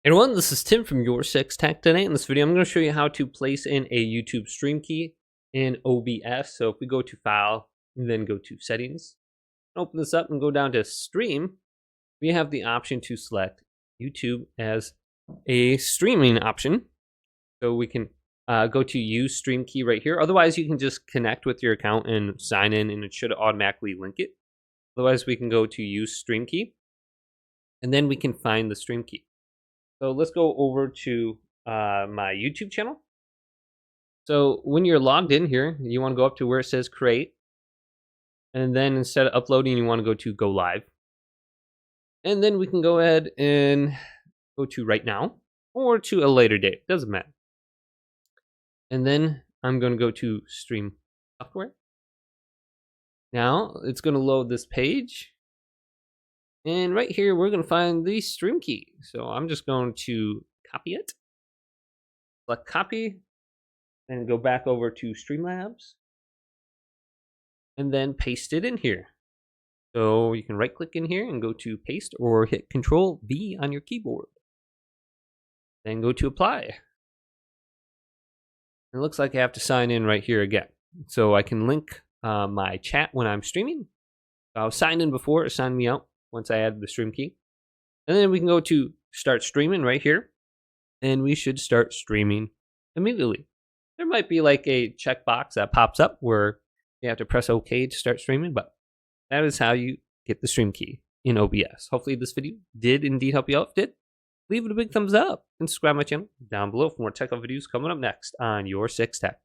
Hey everyone, this is Tim from YourSixTech. Today in this video, I'm going to show you how to place in a YouTube stream key in OBS. So if we go to File and then go to Settings, open this up and go down to Stream, we have the option to select YouTube as a streaming option. So we can go to Use Stream Key right here. Otherwise, you can just connect with your account and sign in and it should automatically link it. Otherwise, we can go to Use Stream Key and then we can find the stream key. So let's go over to my YouTube channel. So when you're logged in here, you want to go up to where it says create. And then instead of uploading, you want to go to go live. And then we can go ahead and go to right now or to a later date. Doesn't matter. And then I'm going to go to stream software. Now it's going to load this page. And right here, we're going to find the stream key. So I'm just going to copy it. Select copy. And go back over to Streamlabs. And then paste it in here. So you can right click in here and go to paste or hit Control V on your keyboard. Then go to apply. It looks like I have to sign in right here again. So I can link my chat when I'm streaming. I was signed in before, it signed me out once I add the stream key. And then we can go to start streaming right here. And we should start streaming immediately. There might be like a checkbox that pops up where you have to press OK to start streaming, but that is how you get the stream key in OBS. Hopefully this video did indeed help you out. If it did, leave it a big thumbs up and subscribe to my channel down below for more technical videos coming up next on YourSixTech.